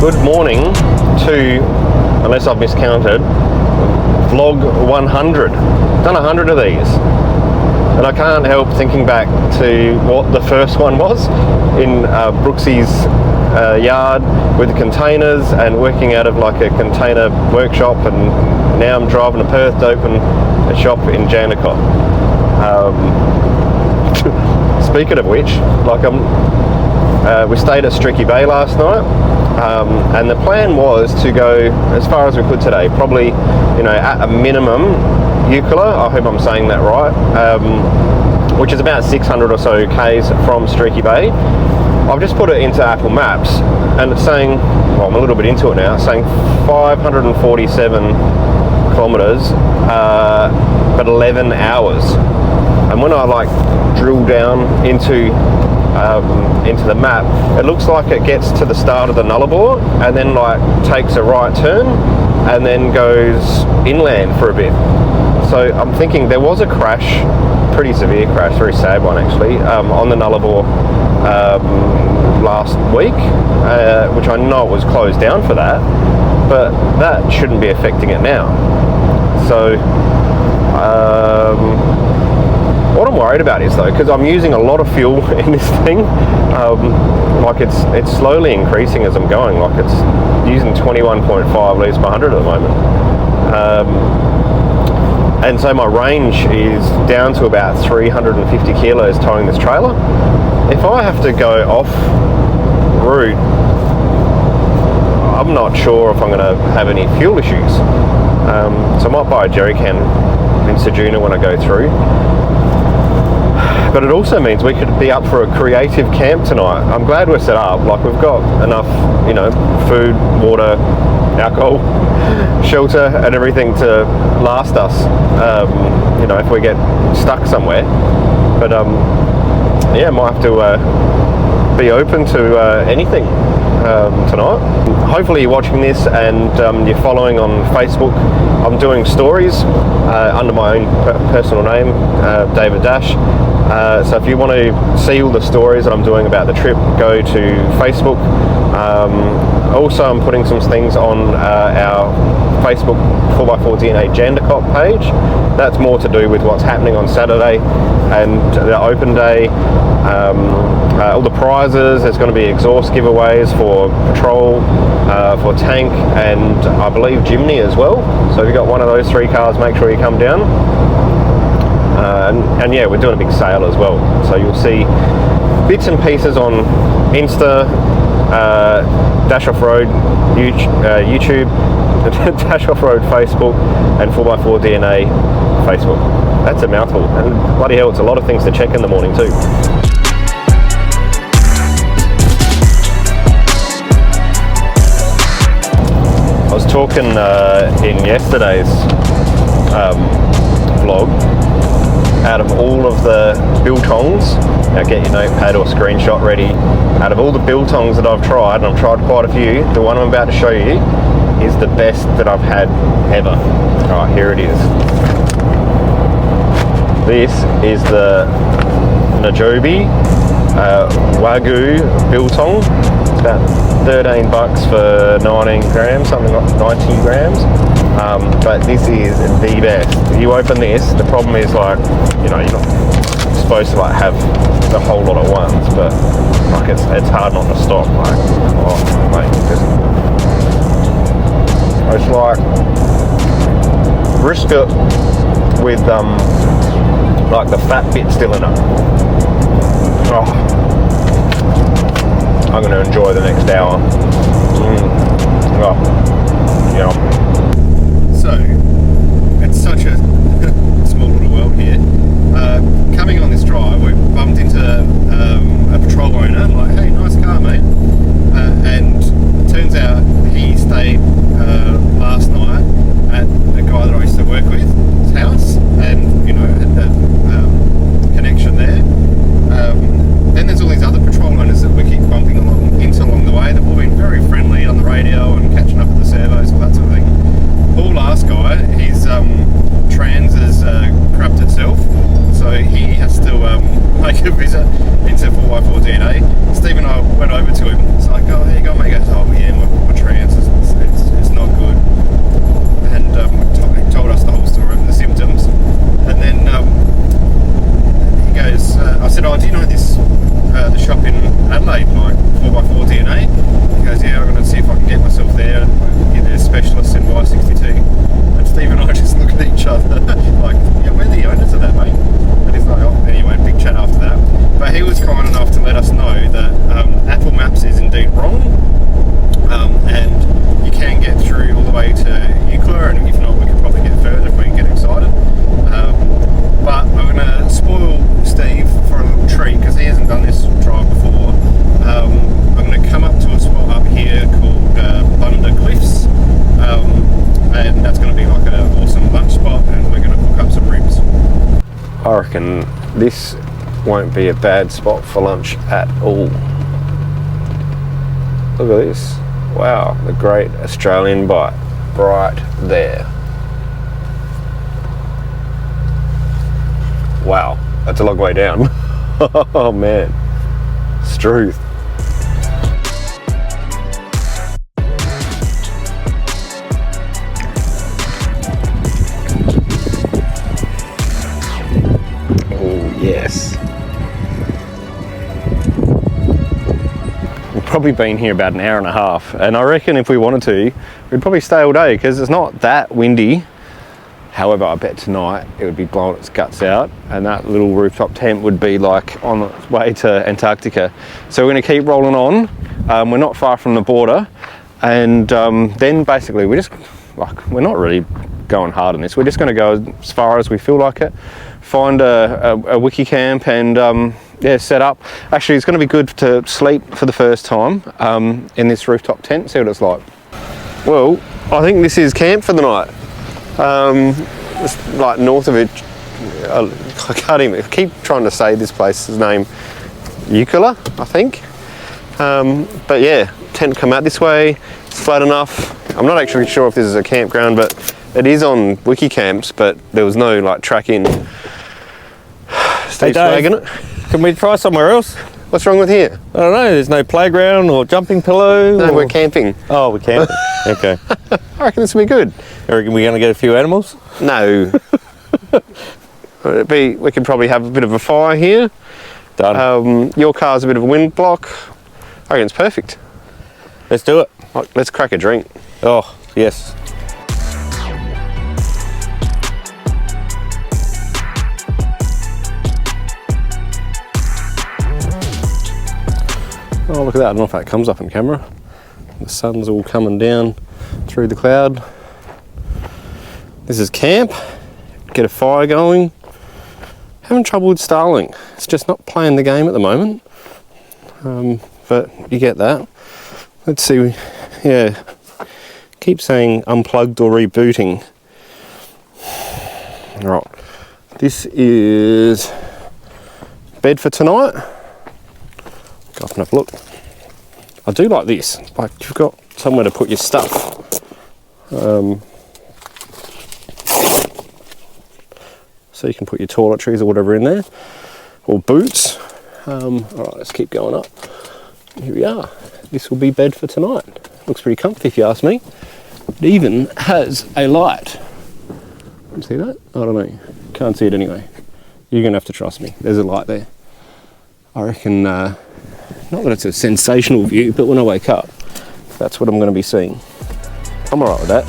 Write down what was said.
Good morning to, unless I've miscounted, vlog 100. Done 100 of these. And I can't help thinking back to what the first one was in Brooksy's yard with the containers and working out of like a container workshop, and now I'm driving to Perth to open a shop in Jandakot. Speaking of which, like we stayed at Jerky Bay last night, and the plan was to go as far as we could today, probably, you know, at a minimum Eucla, I hope I'm saying that right, which is about 600 or so k's from Jerky Bay. I've just put it into Apple Maps and it's saying, well, I'm a little bit into it now, it's saying 547 kilometres, but 11 hours. And when I like drill down into the map, it looks like it gets to the start of the Nullarbor and then like takes a right turn and then goes inland for a bit. So I'm thinking there was a crash, pretty severe crash, very sad one actually, on the Nullarbor last week, which I know was closed down for that, but that shouldn't be affecting it now. So what I'm worried about is though, because I'm using a lot of fuel in this thing, like it's slowly increasing as I'm going, like it's using 21.5 litres per 100 at the moment. And so my range is down to about 350 kilos towing this trailer. If I have to go off route, I'm not sure if I'm going to have any fuel issues. So I might buy a jerry can in Sejuna when I go through. But it also means we could be up for a creative camp tonight. I'm glad we're set up. Like we've got enough, you know, food, water, alcohol, shelter and everything to last us, you know, if we get stuck somewhere. But yeah, might have to be open to anything tonight. Hopefully you're watching this and you're following on Facebook. I'm doing stories under my own personal name, David Dash. So if you want to see all the stories that I'm doing about the trip, go to Facebook. Also, I'm putting some things on our Facebook 4x4DNA Jandakot page. That's more to do with what's happening on Saturday and the open day. All the prizes, there's going to be exhaust giveaways for patrol, for tank, and I believe Jimny as well. So if you've got one of those three cars, make sure you come down. And yeah, we're doing a big sale as well. So you'll see bits and pieces on Insta, Dash Off Road YouTube, Dash Off Road Facebook, and 4x4DNA Facebook. That's a mouthful, and bloody hell, it's a lot of things to check in the morning too. I was talking in yesterday's vlog, out of all of the biltongs, now get your notepad or screenshot ready, out of all the biltongs that I've tried, and I've tried quite a few, the one I'm about to show you is the best that I've had ever. Alright, here it is. This is the Najobi Wagyu biltong. It's about $13 for 19 grams, something like 90 grams. But this is the best. You open this, the problem is like, you know, you're not supposed to like have the whole lot at once, but like it's hard not to stop. Like, oh mate, it's like brisket with like the fat bit still in it. Oh, I'm going to enjoy the next hour. Oh, yeah. So, it's such a small little world here. Coming on this drive, we bumped into a patrol owner, like, hey, nice car, mate. And it turns out he stayed last night at a guy that I used to work with, his house, and, you know, had that connection there. Then there's all these other patrol owners that we keep bumping into along the way. They've all been very friendly on the radio and catching up with the servos, all that sort of thing. Poor last guy, his trans has crapped itself, so he has to make a visit into shop in Adelaide, like 4x4DNA. He goes, yeah, I'm going to see if I can get myself there. Get their specialists in Y62. And Steve and I just look at each other like, yeah, we're the owners of that, mate. And he's like, oh, anyway, big chat after that. But he was kind enough to let us know that Apple Maps is indeed wrong, and you can get through all the way to Eucla, and if not, we could probably get further if we get excited. But I'm going to spoil Steve for a little treat because he hasn't done this drive before. I'm going to come up to a spot up here called Bunda Cliffs, and that's going to be like an awesome lunch spot, and we're going to cook up some ribs. I reckon this won't be a bad spot for lunch at all. Look at this. Wow, the Great Australian Bite right there. Wow, that's a long way down. Oh man, Struth. Oh yes. We've probably been here about an hour and a half, and I reckon if we wanted to, we'd probably stay all day because it's not that windy. However, I bet tonight it would be blowing its guts out, and that little rooftop tent would be like on its way to Antarctica. So we're going to keep rolling on. We're not far from the border, and then basically we're not really going hard on this. We're just going to go as far as we feel like it, find a wiki camp, and yeah, set up. Actually, it's going to be good to sleep for the first time in this rooftop tent, see what it's like. Well, I think this is camp for the night. It's like north of it. I can't even, I keep trying to say this place's name, Eucla, I think. But yeah, tent come out this way, it's flat enough. I'm not actually sure if this is a campground, but it is on wiki camps, but there was no like track in. Steve's flagging it. Can we try somewhere else? What's wrong with here? I don't know, there's no playground or jumping pillow? No, or... we're camping. Oh, we're camping. Okay. I reckon this will be good. You reckon we're going to get a few animals? No. We could probably have a bit of a fire here. Done. Your car's a bit of a wind block. I reckon it's perfect. Let's do it. Let's crack a drink. Oh, yes. Oh, look at that. I don't know if that comes up on camera. The sun's all coming down through the cloud. This is camp. Get a fire going. Having trouble with Starlink. It's just not playing the game at the moment. But you get that. Let's see. Yeah. Keep saying unplugged or rebooting. Right. This is bed for tonight. Go up and have a look. I do like this. Like you've got somewhere to put your stuff. So you can put your toiletries or whatever in there, or boots. All right, let's keep going up. Here we are. This will be bed for tonight. Looks pretty comfy if you ask me. It even has a light. Can you see that? I don't know. Can't see it anyway. You're gonna have to trust me. There's a light there. I reckon, not that it's a sensational view, but when I wake up, that's what I'm gonna be seeing. I'm all right with that.